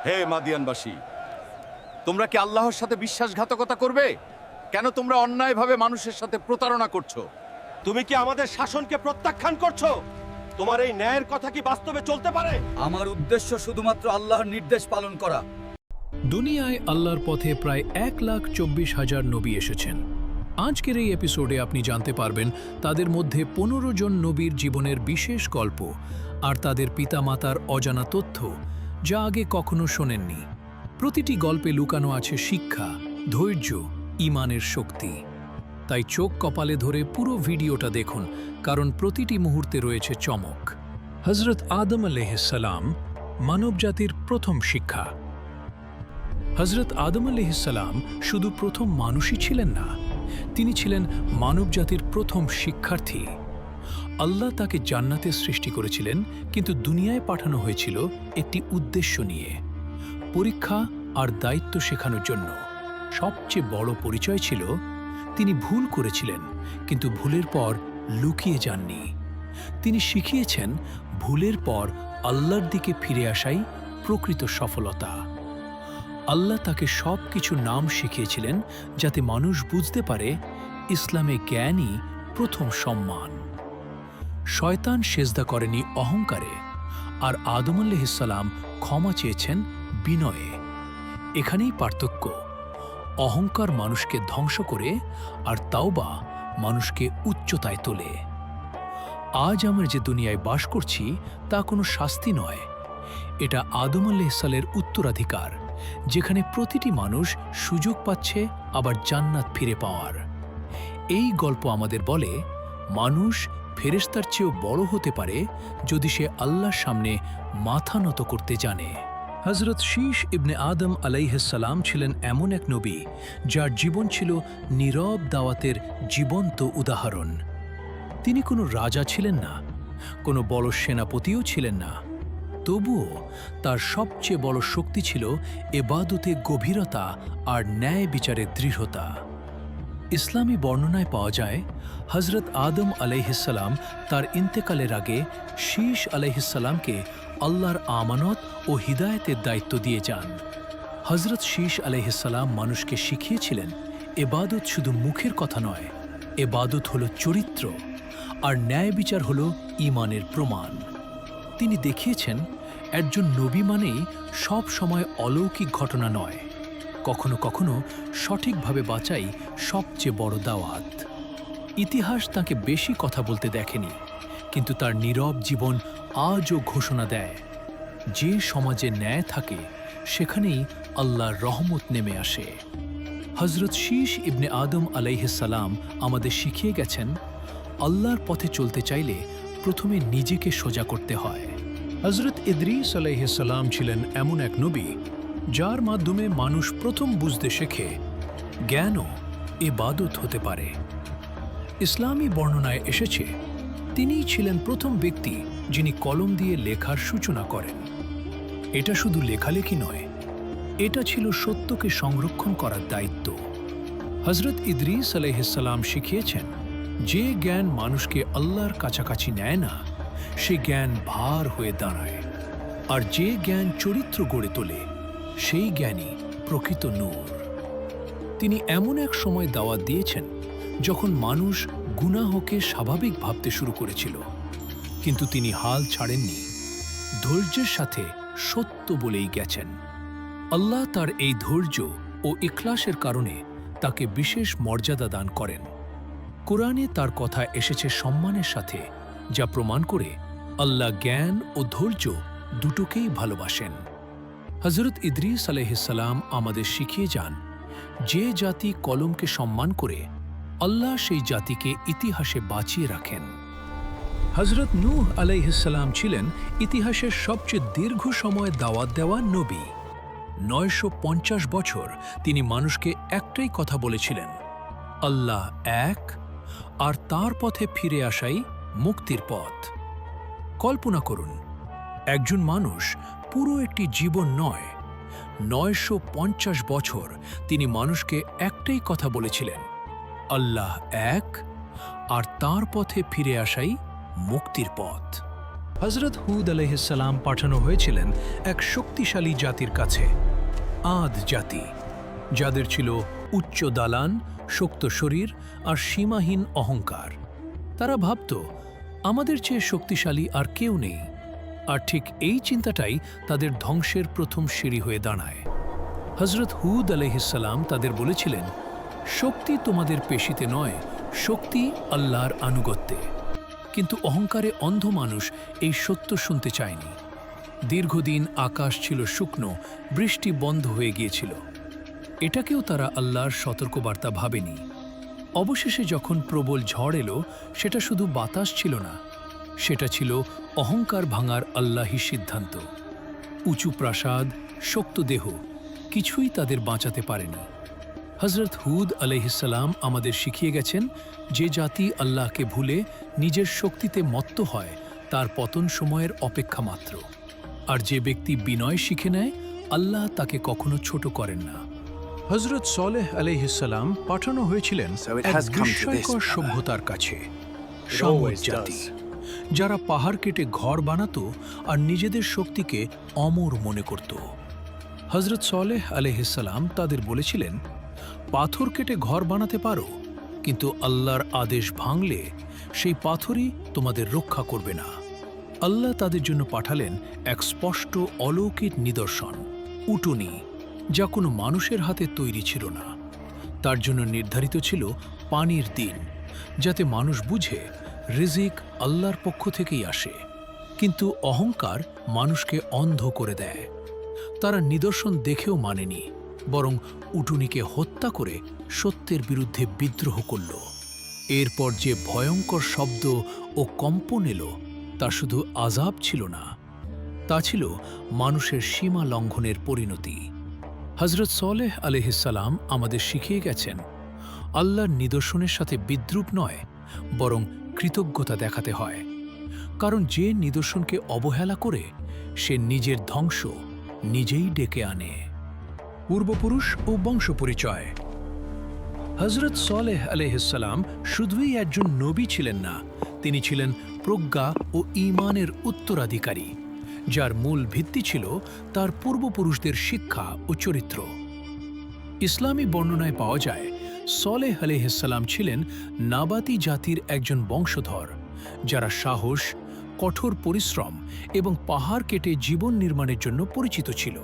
হে মাদিয়ানবাসী, তোমরা কি আল্লাহর সাথে বিশ্বাসঘাতকতা করবে? কেন তোমরা অন্যায়ভাবে মানুষের সাথে প্রতারণা করছো? তুমি কি আমাদের শাসনকে প্রত্যাখ্যান করছো? তোমার এই ন্যায়ের কথা কি বাস্তবে চলতে পারে? আমার উদ্দেশ্য শুধুমাত্র আল্লাহর নির্দেশ পালন করা। দুনিয়ায় আল্লাহর পথে প্রায় 1,24,000 নবী এসেছেন। আজকের এই এপিসোডে আপনি জানতে পারবেন তাদের মধ্যে 15 জন নবীর জীবনের বিশেষ গল্প আর তাদের পিতামাতার অজানা তথ্য যা আগে কখনো শোনেননি। প্রতিটি গল্পে লুকানো আছে শিক্ষা, ধৈর্য, ঈমানের শক্তি। তাই চোখ কপালে ধরে পুরো ভিডিওটা দেখুন, কারণ প্রতিটি মুহূর্তে রয়েছে চমক। হযরত আদম আলাইহিসসালাম, মানবজাতির প্রথম শিক্ষা। হযরত আদম আলাইহিসসালাম শুধু প্রথম মানুষই ছিলেন না, তিনি ছিলেন মানবজাতির প্রথম শিক্ষার্থী। আল্লাহ তাকে জান্নাতে সৃষ্টি করেছিলেন, কিন্তু দুনিয়ায় পাঠানো হয়েছিল একটি উদ্দেশ্য নিয়ে, পরীক্ষা আর দায়িত্ব শেখানোর জন্য। সবচেয়ে বড় পরিচয় ছিল তিনি ভুল করেছিলেন, কিন্তু ভুলের পর লুকিয়ে যাননি। তিনি শিখিয়েছেন ভুলের পর আল্লাহর দিকে ফিরে আসাই প্রকৃত সফলতা। আল্লাহ তাকে সব কিছু নাম শিখিয়েছিলেন যাতে মানুষ বুঝতে পারে ইসলামে জ্ঞানই প্রথম সম্মান। শয়তান সেজদা করেনি অহংকারে, আর আদম আলাইহিসসালাম ক্ষমা চেয়েছেন বিনয়ে। এখানেই পার্থক্য। অহংকার মানুষকে ধ্বংস করে, আর তাওবা মানুষকে উচ্চতায় তোলে। আজ আমরা যে দুনিয়ায় বাস করছি তা কোনো শাস্তি নয়, এটা আদম আলাইহিসসালামের উত্তরাধিকার, যেখানে প্রতিটি মানুষ সুযোগ পাচ্ছে আবার জান্নাত ফিরে পাওয়ার। এই গল্প আমাদের বলে মানুষ ফেরেশতার চেয়েও বড় হতে পারে যদি সে আল্লাহর সামনে মাথা নত করতে জানে। হযরত শীশ ইবনে আদম আলাইহিসসালাম ছিলেন এমন এক নবী যার জীবন ছিল নীরব দাওয়াতের জীবন্ত উদাহরণ। তিনি কোনো রাজা ছিলেন না, কোনো বড় সেনাপতিও ছিলেন না, তবুও তার সবচেয়ে বড় শক্তি ছিল ইবাদতে গভীরতা আর ন্যায় বিচারের দৃঢ়তা। ইসলামী বর্ণনায় পাওয়া যায় হযরত আদম আলাইহিসসালাম তার ইন্তেকালের আগে শীশ আলাইহিসসালামকে আল্লাহর আমানত ও হিদায়াতের দায়িত্ব দিয়ে যান। হযরত শীশ আলাইহিসসালাম মানুষকে শিখিয়েছিলেন ইবাদত শুধু মুখের কথা নয়, ইবাদত হলো চরিত্র, আর ন্যায় বিচার হলো ঈমানের প্রমাণ। তিনি দেখিয়েছেন একজন নবী মানেই সব সময় অলৌকিক ঘটনা নয়, কখনো কখনো সঠিকভাবে বাঁচাই সবচেয়ে বড় দাওয়াত। ইতিহাস তাকে বেশি কথা বলতে দেখেনি, কিন্তু তার নীরব জীবন আজও ঘোষণা দেয়, যে সমাজে ন্যায় থাকে সেখানেই আল্লাহর রহমত নেমে আসে। হযরত শীশ ইবনে আদম আলাইহিসসালাম আমাদের শিখিয়ে গেছেন, আল্লাহর পথে চলতে চাইলে প্রথমে নিজেকে সোজা করতে হয়। হযরত ইদ্রিস আলাইহিসসালাম ছিলেন এমন এক নবী যার মাধ্যমে মানুষ প্রথম বুঝতে শেখে জ্ঞানও ইবাদত হতে পারে। ইসলামী বর্ণনায় এসেছে তিনিই ছিলেন প্রথম ব্যক্তি যিনি কলম দিয়ে লেখার সূচনা করেন। এটা শুধু লেখালেখি নয়, এটা ছিল সত্যকে সংরক্ষণ করার দায়িত্ব। হযরত ইদ্রিস আলাইহিসসালাম শিখিয়েছেন, যে জ্ঞান মানুষকে আল্লাহর কাছাকাছি নেয় না, সে জ্ঞান ভার হয়ে দাঁড়ায়, আর যে জ্ঞান চরিত্র গড়ে তোলে সেই জ্ঞানই প্রকৃত নূর। তিনি এমন এক সময় দাওয়াত দিয়েছেন যখন মানুষ গুনাহকে স্বাভাবিক ভাবতে শুরু করেছিল, কিন্তু তিনি হাল ছাড়েননি, ধৈর্যের সাথে সত্য বলেই গেছেন। আল্লাহ তার এই ধৈর্য ও ইখলাসের কারণে তাকে বিশেষ মর্যাদা দান করেন। কোরআনে তার কথা এসেছে সম্মানের সাথে, যা প্রমাণ করে আল্লাহ জ্ঞান ও ধৈর্য দুটোকেই ভালোবাসেন। হযরত ইদ্রিস আলাইহিসসালাম আমাদের শিখিয়ে যান, যে জাতি কলমকে সম্মান করে আল্লাহ সেই জাতিকে ইতিহাসে বাঁচিয়ে রাখেন। হযরত নূহ আলাইহিসসালাম ছিলেন ইতিহাসের সবচেয়ে দীর্ঘ সময় দাওয়াত দেওয়া নবী। 950 বছর তিনি মানুষকে একটাই কথা বলেছিলেন, আল্লাহ এক, আর তার পথে ফিরে আসাই মুক্তির পথ। কল্পনা করুন, একজন মানুষ পুরো একটি জীবন নয়, 950 বছর তিনি মানুষকে একটাই কথা বলেছিলেন, আল্লাহ এক, আর তার পথে ফিরে আসাই মুক্তির পথ। হজরত হুদ আলাইহিসসালাম পাঠানো হয়েছিলেন এক শক্তিশালী জাতির কাছে, আদ জাতি, যাদের ছিল উচ্চ দালান, শক্ত শরীর আর সীমাহীন অহংকার। তারা ভাবত, আমাদের চেয়ে শক্তিশালী আর কেউ নেই। আর ঠিক এই চিন্তাটাই তাদের ধ্বংসের প্রথম সিঁড়ি হয়ে দাঁড়ায়। হজরত হুদ আলাইহিসসালাম তাদের বলেছিলেন, শক্তি তোমাদের পেশিতে নয়, শক্তি আল্লাহর আনুগত্যে। কিন্তু অহংকারে অন্ধ মানুষ এই সত্য শুনতে চায়নি। দীর্ঘদিন আকাশ ছিল শুকনো, বৃষ্টি বন্ধ হয়ে গিয়েছিল। এটাকেও তারা আল্লাহর সতর্কবার্তা ভাবেনি। অবশেষে যখন প্রবল ঝড় এলো, সেটা শুধু বাতাস ছিল না, সেটা ছিল অহংকার ভাঙার আল্লাহী সিদ্ধান্ত। উঁচু প্রাসাদ, শক্ত দেহ, কিছুই তাদের বাঁচাতে পারেনি। হজরত হুদ আলাইহিসসালাম আমাদের শিখিয়ে গেছেন, যে জাতি আল্লাহকে ভুলে নিজের শক্তিতে মত্ত হয়, তার পতন সময়ের অপেক্ষা মাত্র। আর যে ব্যক্তি বিনয় শিখে নেয়, আল্লাহ তাকে কখনো ছোট করেন না। হজরত সলেহ আলাইহিসসালাম পাঠানো হয়েছিলেন এক বিস্ময়কর সভ্যতার কাছে, সামুদ জাতি, যারা পাহাড় কেটে ঘর বানাতো আর নিজেদের শক্তিকে অমর মনে করত। হজরত সলেহ আলাইহিসসালাম তাদের বলেছিলেন, পাথর কেটে ঘর বানাতে পারো, কিন্তু আল্লাহর আদেশ ভাঙলে সেই পাথরই তোমাদের রক্ষা করবে না। আল্লাহ তাদের জন্য পাঠালেন এক স্পষ্ট অলৌকিক নিদর্শন, উটুনি, যা কোনো মানুষের হাতে তৈরি ছিল না। তার জন্য নির্ধারিত ছিল পানির দিন, যাতে মানুষ বুঝে রিজিক আল্লাহর পক্ষ থেকেই আসে। কিন্তু অহংকার মানুষকে অন্ধ করে দেয়। তারা নিদর্শন দেখেও মানেনি, বরং উটুনিকে হত্যা করে সত্যের বিরুদ্ধে বিদ্রোহ করল। এরপর যে ভয়ঙ্কর শব্দ ও কম্পন এলো, তা শুধু আযাব ছিল না, তা ছিল মানুষের সীমা লঙ্ঘনের পরিণতি। হজরত সলেহ আলাইহিসসালাম আমাদের শিখিয়ে গেছেন, আল্লাহর নিদর্শনের সাথে বিদ্রূপ নয়, বরং কৃতজ্ঞতা দেখাতে হয়। কারণ যে নিদর্শনকে অবহেলা করে, সে নিজের ধ্বংস নিজেই ডেকে আনে। পূর্বপুরুষ ও বংশ পরিচয়। হজরত সলেহ আলাইহিসসালাম শুধুই একজন নবী ছিলেন না, তিনি ছিলেন প্রজ্ঞা ও ঈমানের উত্তরাধিকারী, যার মূল ভিত্তি ছিল তার পূর্বপুরুষদের শিক্ষা ও চরিত্র। ইসলামী বর্ণনায় পাওয়া যায়, সলেহ আলাইহিসসালাম ছিলেন নাবাতি জাতির একজন বংশধর, যারা সাহস, কঠোর পরিশ্রম এবং পাহাড় কেটে জীবন নির্মাণের জন্য পরিচিত ছিল।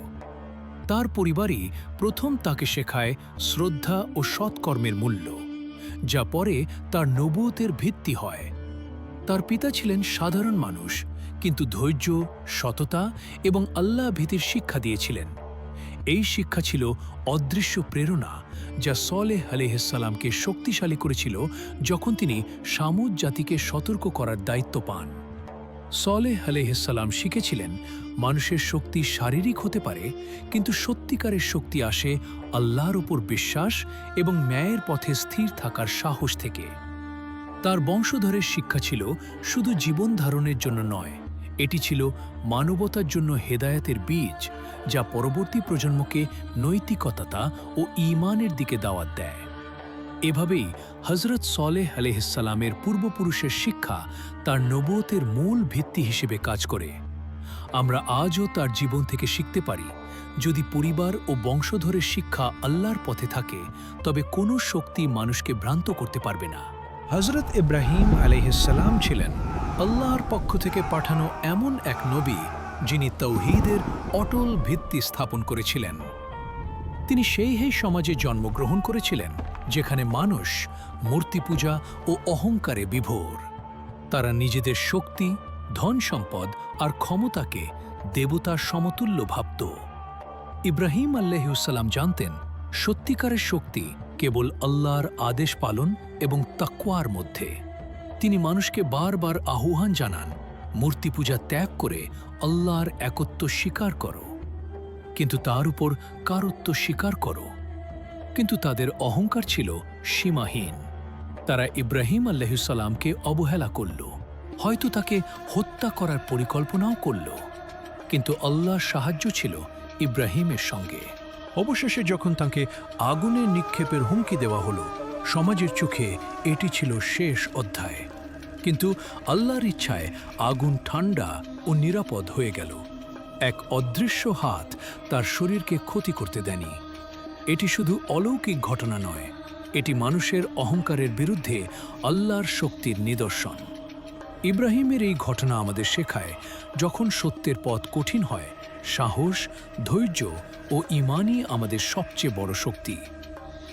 তার পরিবারই প্রথম তাকে শেখায় শ্রদ্ধা ও সৎকর্মের মূল্য, যা পরে তার নবুয়তের ভিত্তি হয়। তার পিতা ছিলেন সাধারণ মানুষ, কিন্তু ধৈর্য, সততা এবং আল্লাহ ভীতির শিক্ষা দিয়েছিলেন। এই শিক্ষা ছিল অদৃশ্য প্রেরণা, যা সলেহ আলাইহিসসালামকে শক্তিশালী করেছিল যখন তিনি সামুদ জাতিকে সতর্ক করার দায়িত্ব পান। সলেহ আলাইহিসসালাম শিখেছিলেন, মানুষের শক্তি শারীরিক হতে পারে, কিন্তু সত্যিকারের শক্তি আসে আল্লাহর উপর বিশ্বাস এবং ন্যায়ের পথে স্থির থাকার সাহস থেকে। তার বংশধরের শিক্ষা ছিল শুধু জীবন ধারণের জন্য নয়, এটি ছিল মানবতার জন্য হেদায়েতের বীজ, যা পরবর্তী প্রজন্মকে নৈতিকতা ও ঈমানের দিকে দাওয়াত দেয়। এভাবেই হজরত সলেহ আলাইহিসসালামের পূর্বপুরুষের শিক্ষা তার নবুয়তের মূল ভিত্তি হিসেবে কাজ করে। আমরা আজও তার জীবন থেকে শিখতে পারি, যদি পরিবার ও বংশধরের শিক্ষা আল্লাহর পথে থাকে, তবে কোনো শক্তি মানুষকে ভ্রান্ত করতে পারবে না। হজরত ইব্রাহিম আলাইহিসসালাম ছিলেন আল্লাহর পক্ষ থেকে পাঠানো এমন এক নবী, যিনি তাওহীদের অটল ভিত্তি স্থাপন করেছিলেন। তিনি সেই সমাজে জন্মগ্রহণ করেছিলেন যেখানে মানুষ মূর্তি পূজা ও অহংকারে বিভোর। তারা নিজেদের শক্তি, ধন সম্পদ আর ক্ষমতাকে দেবতার সমতুল্য ভাবত। ইব্রাহিম আলাইহিসসালাম জানতেন, সত্যিকারের শক্তি কেবল আল্লাহর আদেশ পালন এবং তাকওয়ার মধ্যে। তিনি মানুষকে বারবার আহ্বান জানান, মূর্তি পূজা ত্যাগ করে আল্লাহর একত্ব স্বীকার করো, কিন্তু তার উপর কারত্ব স্বীকার করো। কিন্তু তাদের অহংকার ছিল সীমাহীন। তারা ইব্রাহিম আলাইহিসসালামকে অবহেলা করল, হয়তো তাকে হত্যা করার পরিকল্পনাও করল, কিন্তু আল্লাহর সাহায্য ছিল ইব্রাহিমের সঙ্গে। অবশেষে যখন তাকে আগুনে নিক্ষেপের হুমকি দেওয়া হলো, সমাজের চোখে এটি ছিল শেষ অধ্যায়। কিন্তু আল্লাহর ইচ্ছায় আগুন ঠান্ডা ও নিরাপদ হয়ে গেল। এক অদৃশ্য হাত তার শরীরকে ক্ষতি করতে দেয়নি। এটি শুধু অলৌকিক ঘটনা নয়, এটি মানুষের অহংকারের বিরুদ্ধে আল্লাহর শক্তির নিদর্শন। ইব্রাহিমের এই ঘটনা আমাদের শেখায়, যখন সত্যের পথ কঠিন হয়, সাহস, ধৈর্য ও ঈমানই আমাদের সবচেয়ে বড় শক্তি।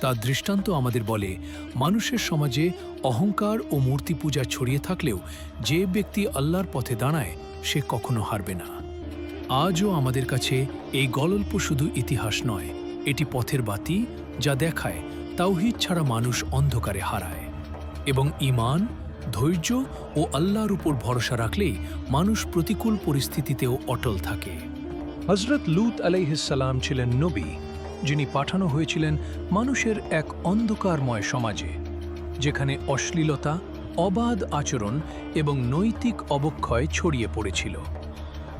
তার দৃষ্টান্ত আমাদের বলে, মানুষের সমাজে অহংকার ও মূর্তি পূজা ছড়িয়ে থাকলেও যে ব্যক্তি আল্লাহর পথে দাঁড়ায় সে কখনো হারবে না। আজও আমাদের কাছে এই গল্প শুধু ইতিহাস নয়, এটি পথের বাতি যা দেখায় তাওহীদ ছাড়া মানুষ অন্ধকারে হারায়, এবং ঈমান, ধৈর্য ও আল্লাহর উপর ভরসা রাখলেই মানুষ প্রতিকূল পরিস্থিতিতেও অটল থাকে। হযরত লূত আলাইহিসসালাম ছিলেন নবী, যিনি পাঠানো হয়েছিলেন মানুষের এক অন্ধকারময় সমাজে, যেখানে অশ্লীলতা, অবাধ আচরণ এবং নৈতিক অবক্ষয় ছড়িয়ে পড়েছিল।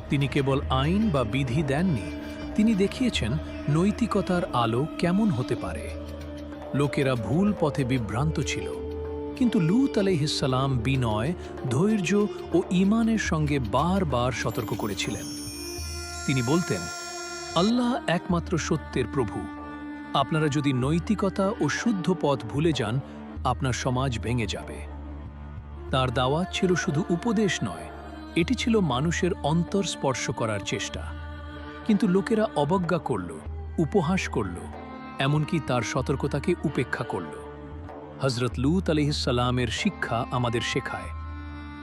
তিনি কেবল আইন বা বিধি দেননি, তিনি দেখিয়েছেন নৈতিকতার আলো কেমন হতে পারে। লোকেরা ভুল পথে বিভ্রান্ত ছিল, কিন্তু লূত আলাইহিসসালাম বিনয়, ধৈর্য ও ঈমানের সঙ্গে বারবার সতর্ক করেছিলেন। তিনি বলতেন, আল্লাহ একমাত্র সত্যের প্রভু। আপনারা যদি নৈতিকতা ও শুদ্ধ পথ ভুলে যান, আপনার সমাজ ভেঙে যাবে। তার দাওয়াত ছিল শুধু উপদেশ নয়, এটি ছিল মানুষের অন্তর স্পর্শ করার চেষ্টা। কিন্তু লোকেরা অবজ্ঞা করল, উপহাস করল, এমনকি তার সতর্কতাকে উপেক্ষা করল। হযরত লূত আলাইহিসসালামের শিক্ষা আমাদের শেখায়,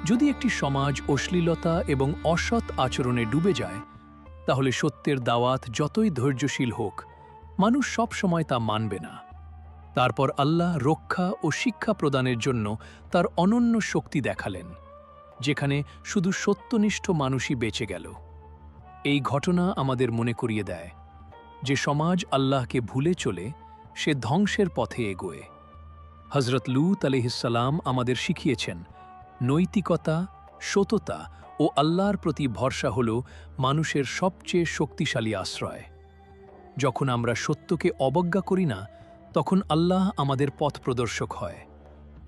যদি একটি সমাজ অশ্লীলতা এবং অসৎ আচরণে ডুবে যায়, তাহলে সত্যের দাওয়াত যতই ধৈর্যশীল হোক, মানুষ সব সময় তা মানবে না। তারপর আল্লাহ রক্ষা ও শিক্ষা প্রদানের জন্য তার অনন্য শক্তি দেখালেন, যেখানে শুধু সত্যনিষ্ঠ মানুষই বেঁচে গেল। এই ঘটনা আমাদের মনে করিয়ে দেয় যে সমাজ আল্লাহকে ভুলে চলে, সে ধ্বংসের পথে এগোয়। হযরত লূত আলাইহিসসালাম আমাদের শিখিয়েছেন, নৈতিকতা, সততা ও আল্লাহর প্রতি ভরসা হল মানুষের সবচেয়ে শক্তিশালী আশ্রয়। যখন আমরা সত্যকে অবজ্ঞা করি না, তখন আল্লাহ আমাদের পথ প্রদর্শক হয়,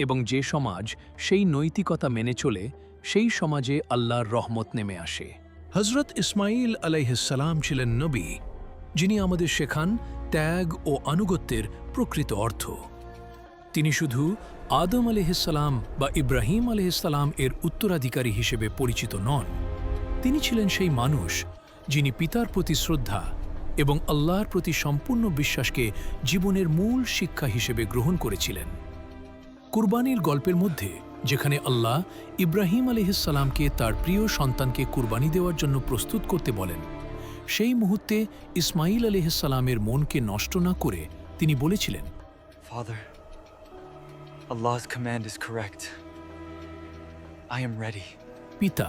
এবং যে সমাজ সেই নৈতিকতা মেনে চলে, সেই সমাজে আল্লাহর রহমত নেমে আসে। হযরত ইসমাঈল আলাইহিসসালাম ছিলেন নবী, যিনি আমাদের শেখান ত্যাগ ও আনুগত্যের প্রকৃত অর্থ। তিনি শুধু আদম আলাইহিসসালাম বা ইব্রাহিম আলাইহিসসালাম এর উত্তরাধিকারী হিসেবে পরিচিত নন, তিনি ছিলেন সেই মানুষ যিনি পিতার প্রতি শ্রদ্ধা এবং আল্লাহর প্রতি সম্পূর্ণ বিশ্বাসকে জীবনের মূল শিক্ষা হিসেবে গ্রহণ করেছিলেন। কুরবানির গল্পের মধ্যে, যেখানে আল্লাহ ইব্রাহিম আলাইহিসসালামকে তার প্রিয় সন্তানকে কুরবানি দেওয়ার জন্য প্রস্তুত করতে বলেন, সেই মুহূর্তে ইসমাঈল আলাইহিসসালামের মনকে নষ্ট না করে তিনি বলেছিলেন, Father, Allah's command is correct. I am ready. পিতা,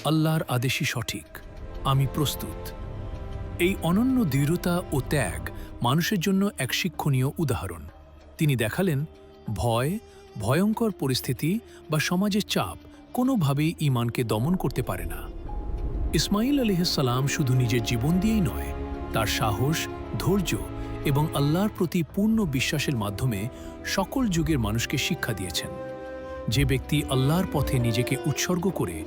আল্লাহর আদেশই সঠিক, আমি প্রস্তুত। এই অনন্য দৃঢ়তা ও ত্যাগ মানুষের জন্য এক শিক্ষণীয় উদাহরণ। তিনি দেখালেন, ভয়, ভয়ঙ্কর পরিস্থিতি বা সমাজের চাপ কোনোভাবেই ঈমানকে দমন করতে পারে না। ইসমাঈল আলাইহিসসালাম শুধু নিজের জীবন দিয়েই নয়, তার সাহস, ধৈর্য এবং আল্লাহর প্রতি পূর্ণ বিশ্বাসের মাধ্যমে সকল যুগের মানুষকে শিক্ষা দিয়েছেন। যে ব্যক্তি আল্লাহর পথে নিজেকে উৎসর্গ করে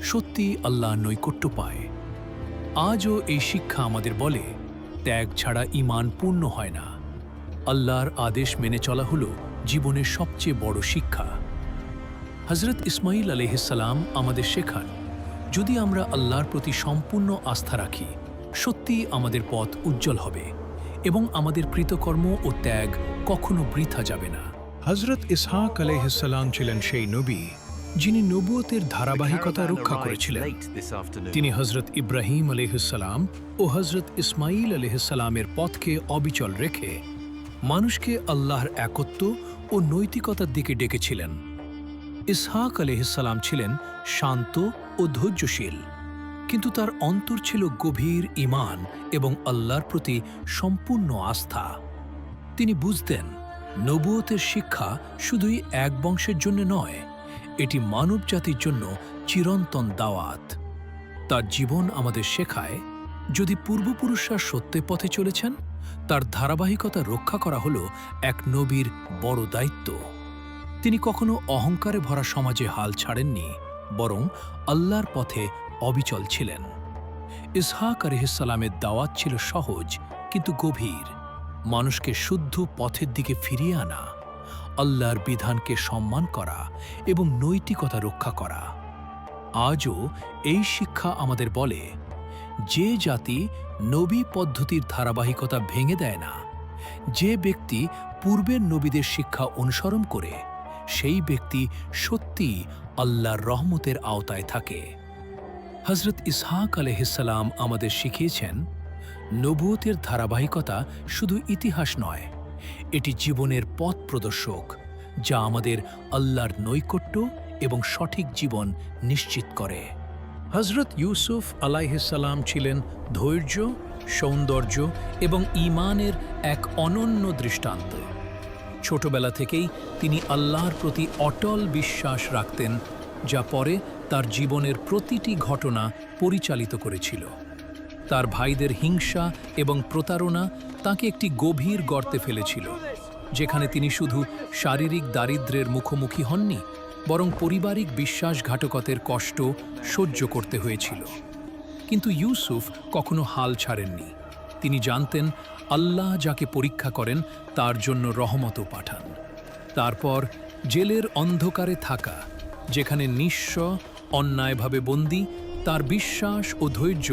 সত্যি আল্লাহর নৈকট্য পায়। আজও এই শিক্ষা আমাদের বলে, ত্যাগ ছাড়া ঈমান পূর্ণ হয় না। আল্লাহর আদেশ মেনে চলা হলো জীবনের সবচেয়ে বড় শিক্ষা। হযরত ইসমাঈল আলাইহিসসালাম আমাদের শেখান, যদি আমরা আল্লাহর প্রতি সম্পূর্ণ আস্থা রাখি, সত্যিই আমাদের পথ উজ্জ্বল হবে এবং আমাদের কৃতকর্ম ও ত্যাগ কখনো বৃথা যাবে না। হযরত ইসহাক আলাইহিসসালাম ছিলেন সেই নবী, যিনি নবুয়তের ধারাবাহিকতা রক্ষা করেছিলেন। তিনি হযরত ইব্রাহিম আলাইহিসসালাম ও হযরত ইসমাঈল আলাইহিসসালামের পথকে অবিচল রেখে মানুষকে আল্লাহর একত্ব ও নৈতিকতার দিকে ডেকেছিলেন। ইসহাক আলাইহিসসালাম ছিলেন শান্ত ও ধৈর্যশীল, কিন্তু তার অন্তর ছিল গভীর ঈমান এবং আল্লাহর প্রতি সম্পূর্ণ আস্থা। তিনি বুঝতেন, নবুয়তের শিক্ষা শুধুই এক বংশের জন্য নয়, এটি মানবজাতির জন্য চিরন্তন দাওয়াত। তার জীবন আমাদের শেখায়, যদি পূর্বপুরুষরা সত্যের পথে চলেছেন, তার ধারাবাহিকতা রক্ষা করা হলো এক নবীর বড় দায়িত্ব। তিনি কখনো অহংকারে ভরা সমাজে হাল ছাড়েননি, বরং আল্লাহর পথে অবিচল ছিলেন। ইসহাক আলাইহিসসালামের দাওয়াত ছিল সহজ কিন্তু গভীর, মানুষকে শুদ্ধ পথের দিকে ফিরিয়ে আনা, আল্লাহর বিধানকে সম্মান করা এবং নৈতিকতা রক্ষা করা। আজও এই শিক্ষা আমাদের বলে, যে জাতি নবী পদ্ধতির ধারাবাহিকতা ভেঙে দেয় না, যে ব্যক্তি পূর্বের নবীদের শিক্ষা অনুসরণ করে, সেই ব্যক্তি সত্যিই আল্লাহর রহমতের আওতায় থাকে। হযরত ইসহাক আলাইহিসসালাম আমাদের শিখিয়েছেন, নবুয়তের ধারাবাহিকতা শুধু ইতিহাস নয়, এটি জীবনের পথ প্রদর্শক, যা আমাদের আল্লাহর নৈকট্য এবং সঠিক জীবন নিশ্চিত করে। হযরত ইউসুফ আলাইহিসসালাম ছিলেন ধৈর্য, সৌন্দর্য এবং ঈমানের এক অনন্য দৃষ্টান্ত। ছোটবেলা থেকেই তিনি আল্লাহর প্রতি অটল বিশ্বাস রাখতেন, যা পরে তার জীবনের প্রতিটি ঘটনা পরিচালিত করেছিল। তার ভাইদের হিংসা এবং প্রতারণা তাকে একটি গভীর গর্তে ফেলেছিল, যেখানে তিনি শুধু শারীরিক দারিদ্র্যের মুখোমুখি হননি, বরং পারিবারিক বিশ্বাসঘাতকতার কষ্ট সহ্য করতে হয়েছিল। কিন্তু ইউসুফ কখনো হাল ছাড়েননি। তিনি জানতেন, আল্লাহ যাকে পরীক্ষা করেন তার জন্য রহমতও পাঠান। তারপর জেলের অন্ধকারে থাকা, যেখানে নিঃস্ব, অন্যায়ভাবে বন্দী, তার বিশ্বাস ও ধৈর্য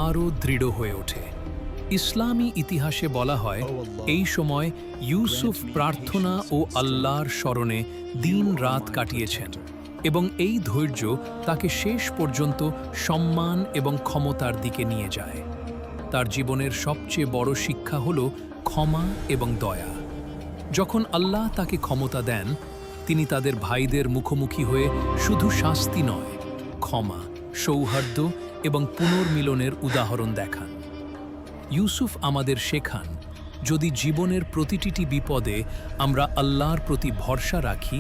আরও দৃঢ় হয়ে ওঠে। ইসলামী ইতিহাসে বলা হয়, এই সময় ইউসুফ প্রার্থনা ও আল্লাহর স্মরণে দিন রাত কাটিয়েছেন এবং এই ধৈর্য তাকে শেষ পর্যন্ত সম্মান এবং ক্ষমতার দিকে নিয়ে যায়। তার জীবনের সবচেয়ে বড় শিক্ষা হল ক্ষমা এবং দয়া। যখন আল্লাহ তাকে ক্ষমতা দেন, তিনি তাদের ভাইদের মুখোমুখি হয়ে শুধু শাস্তি নয়, ক্ষমা, সৌহার্দ্য এবং পুনর্মিলনের উদাহরণ দেখান। ইউসুফ আমাদের শেখান, যদি জীবনের প্রতিটি বিপদে আমরা আল্লাহর প্রতি ভরসা রাখি,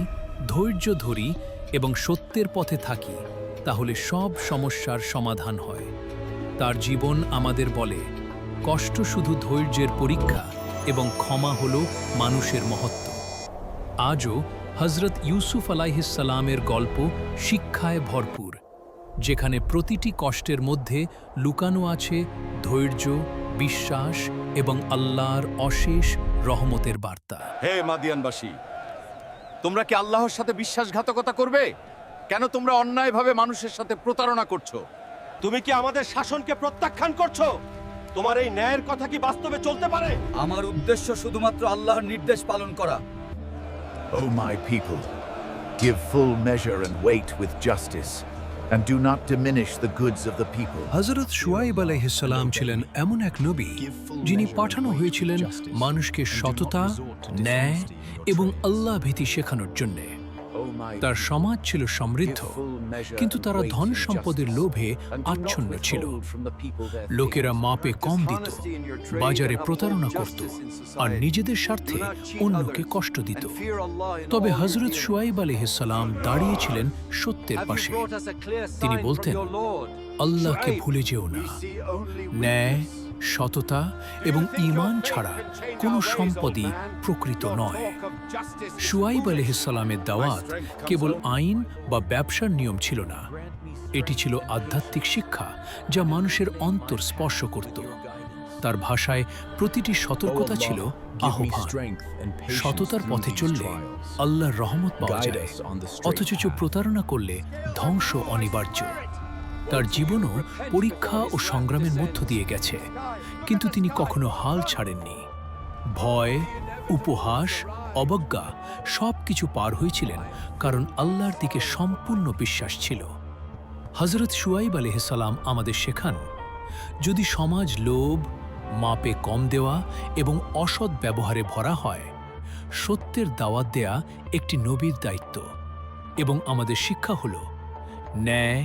ধৈর্য ধরি এবং সত্যের পথে থাকি, তাহলে সব সমস্যার সমাধান হয়। তার জীবন আমাদের বলে, কষ্ট শুধু ধৈর্যের পরীক্ষা এবং ক্ষমা হল মানুষের মহত্ব। আজও হযরত ইউসুফ আলাইহিসসালামের গল্প শিক্ষায় ভরপুর, যেখানে প্রতিটি কষ্টের মধ্যে লুকানো আছে ধৈর্য, বিশ্বাস এবং আল্লাহর অশেষ রহমতের বার্তা। হে মাদিয়ানবাসী, তোমরা কি আল্লাহর সাথে বিশ্বাসঘাতকতা করবে? কেন তোমরা অন্যায়ভাবে মানুষের সাথে প্রতারণা করছো? তুমি কি আমাদের শাসনকে প্রত্যাখ্যান করছো? তোমার এই ন্যায়ের কথা কি বাস্তবে চলতে পারে? আমার উদ্দেশ্য শুধুমাত্র আল্লাহর নির্দেশ পালন করা। O my people, give full measure and weight with justice, and do not diminish the goods of the people. হযরত শুআইব আলাইহিসসালাম ছিলেন এমন এক নবী, যিনি পাঠানো হয়েছিলেন মানুষকে সততা, ন্যায় এবং আল্লাহ ভীতি শেখানোর জন্যে। তার সমাজ ছিল সমৃদ্ধ, কিন্তু তারা ধন সম্পদের লোভে আচ্ছন্ন ছিল। লোকেরা মাপে কম দিত, বাজারে প্রতারণা করত আর নিজেদের স্বার্থে অন্যকে কষ্ট দিত। তবে হযরত শুআইব আলাইহিসসালাম দাঁড়িয়েছিলেন সত্যের পাশে। তিনি বলতেন, আল্লাহকে ভুলে যেও না। ন্যায়, সততা এবং ঈমান ছাড়া কোনো সম্পদই প্রকৃত নয়। শুআইব আলাইহিসসালামের দাওয়াত কেবল আইন বা ব্যবসার নিয়ম ছিল না, এটি ছিল আধ্যাত্মিক শিক্ষা যা মানুষের অন্তর স্পর্শ করত। তার ভাষায় প্রতিটি সতর্কতা ছিল আহ্বান। সততার পথে চললে আল্লাহর রহমত পাওয়া যায়, অথচ প্রতারণা করলে ধ্বংস অনিবার্য। তার জীবনও পরীক্ষা ও সংগ্রামের মধ্য দিয়ে গেছে, কিন্তু তিনি কখনো হাল ছাড়েননি। ভয়, উপহাস, অবজ্ঞা সবকিছু পার হয়েছিলেন, কারণ আল্লাহর দিকে সম্পূর্ণ বিশ্বাস ছিল। হযরত শুআইব আলাইহিসসালাম আমাদের শেখান, যদি সমাজ লোভ, মাপে কম দেওয়া এবং অসৎ ব্যবহারে ভরা হয়, সত্যের দাওয়াত দেয়া একটি নবীর দায়িত্ব। এবং আমাদের শিক্ষা হল, ন্যায়,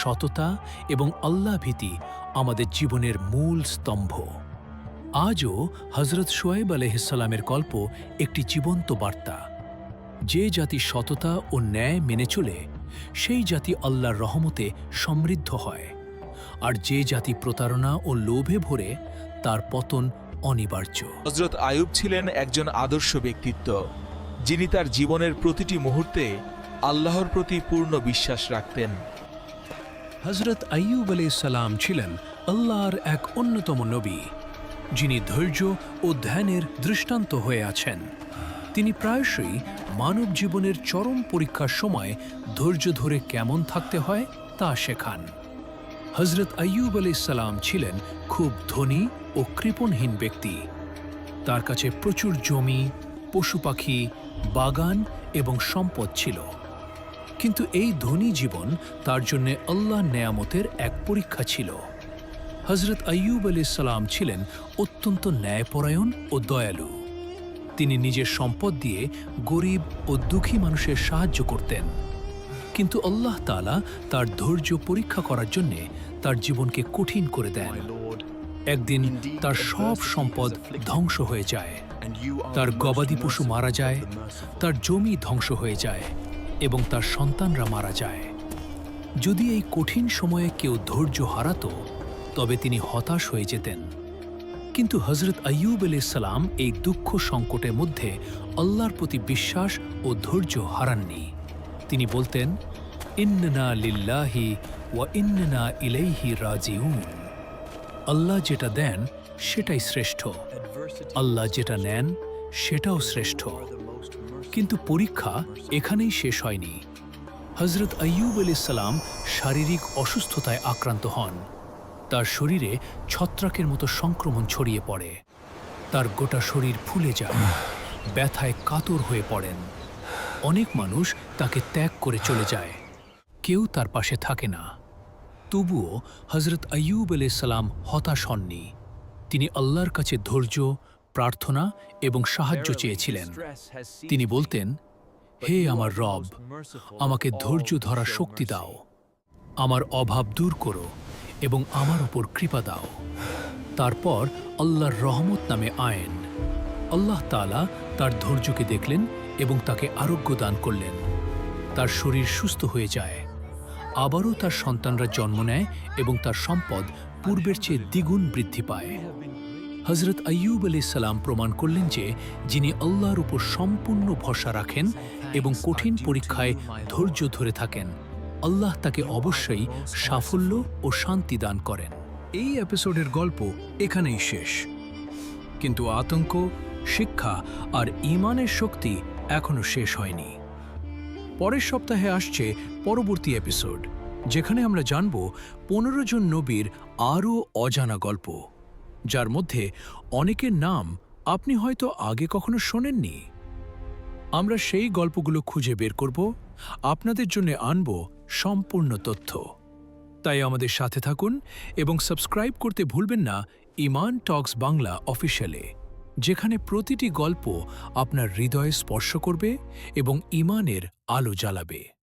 সততা এবং আল্লাহ ভীতি আমাদের জীবনের মূল স্তম্ভ। আজও হযরত শুআইব আলাইহিসসালামের গল্প একটি জীবন্ত বার্তা। যে জাতি সততা ও ন্যায় মেনে চলে, সেই জাতি আল্লাহর রহমতে সমৃদ্ধ হয়, আর যে জাতি প্রতারণা ও লোভে ভরে, তার পতন অনিবার্য। হযরত আইয়ুব ছিলেন একজন আদর্শ ব্যক্তিত্ব। যিনি তার জীবনের প্রতিটি মুহূর্তে আল্লাহর প্রতি পূর্ণ বিশ্বাস রাখতেন। হজরত আইয়ুব আলাইহিসসালাম ছিলেন আল্লাহর এক অন্যতম নবী, যিনি ধৈর্য ও ধ্যানের দৃষ্টান্ত হয়ে আছেন। তিনি প্রায়শই মানব জীবনের চরম পরীক্ষার সময় ধৈর্য ধরে কেমন থাকতে হয় তা শেখান। হজরত আইয়ুব আলাইহিসসালাম ছিলেন খুব ধনী ও কৃপণহীন ব্যক্তি। তার কাছে প্রচুর জমি, পশু পাখি, বাগান এবং সম্পদ ছিল। কিন্তু এই ধনী জীবন তার জন্য আল্লাহর নেয়ামতের এক পরীক্ষা ছিল। হজরত আইয়ুব আলাইহিসসালাম ছিলেন অত্যন্ত ন্যায়পরায়ণ ও দয়ালু। তিনি নিজের সম্পদ দিয়ে গরিব ও দুঃখী মানুষের সাহায্য করতেন। কিন্তু আল্লাহ তাআলা তার ধৈর্য পরীক্ষা করার জন্য তার জীবনকে কঠিন করে দেন। একদিন তার সব সম্পদ ধ্বংস হয়ে যায়, তার গবাদি পশু মারা যায়, তার জমি ধ্বংস হয়ে যায় এবং তার সন্তানরা মারা যায়। যদি এই কঠিন সময়ে কেউ ধৈর্য হারাতো তবে তিনি হতাশ হয়ে যেতেন। কিন্তু হজরত আইয়ুব আলাইহিসসালাম এই দুঃখ সংকটের মধ্যে আল্লাহর প্রতি বিশ্বাস ও ধৈর্য হারাননি। তিনি বলতেন, ইন্না লিল্লাহি ওয়া ইন্না ইলাইহি রাজিউন। আল্লাহ যেটা দেন সেটাই শ্রেষ্ঠ, আল্লাহ যেটা নেন সেটাও শ্রেষ্ঠ। কিন্তু পরীক্ষা এখানেই শেষ হয়নি। হজরত আইয়ুব আলাইহিসসালাম শারীরিক অসুস্থতায় আক্রান্ত হন। তার শরীরে ছত্রাকের মতো সংক্রমণ ছড়িয়ে পড়ে। তার গোটা শরীর ফুলে যায়, ব্যথায় কাতর হয়ে পড়েন। অনেক মানুষ তাকে ত্যাগ করে চলে যায়, কেউ তার পাশে থাকে না। তবুও হজরত আইয়ুব আলাইহিসসালাম হতাশ হননি। তিনি আল্লাহর কাছে ধৈর্য, প্রার্থনা এবং সাহায্য চেয়েছিলেন। তিনি বলতেন, হে আমার রব, আমাকে ধৈর্য ধরার শক্তি দাও, আমার অভাব দূর করো এবং আমার উপর কৃপা দাও। তারপর আল্লাহর রহমত নামে আয়েন। আল্লাহ তাআলা তার ধৈর্যকে দেখলেন এবং তাকে আরোগ্য দান করলেন। তার শরীর সুস্থ হয়ে যায়। আবারও তার সন্তানরা জন্ম নেয় এবং তার সম্পদ পূর্বের চেয়ে দ্বিগুণ বৃদ্ধি পায়। হজরত আইয়ুব আলাইহিসসালাম প্রমাণ করলেন যে যিনি আল্লাহর উপর সম্পূর্ণ ভরসা রাখেন এবং কঠিন পরীক্ষায় ধৈর্য ধরে থাকেন, আল্লাহ তাকে অবশ্যই সাফল্য ও শান্তি দান করেন। এই এপিসোডের গল্প এখানেই শেষ, কিন্তু আতঙ্ক, শিক্ষা আর ঈমানের শক্তি এখনো শেষ হয়নি। পরের সপ্তাহে আসছে পরবর্তী এপিসোড, যেখানে আমরা জানব 15 জন নবীর আরও অজানা গল্প, যার মধ্যে অনেকের নাম আপনি হয়তো আগে কখনো শোনেননি। আমরা সেই গল্পগুলো খুঁজে বের করব, আপনাদের জন্য আনব সম্পূর্ণ তথ্য। তাই আমাদের সাথে থাকুন এবং সাবস্ক্রাইব করতে ভুলবেন না ইমান টক্স বাংলা অফিসিয়ালে, যেখানে প্রতিটি গল্প আপনার হৃদয়ে স্পর্শ করবে এবং ইমানের আলো জ্বালাবে।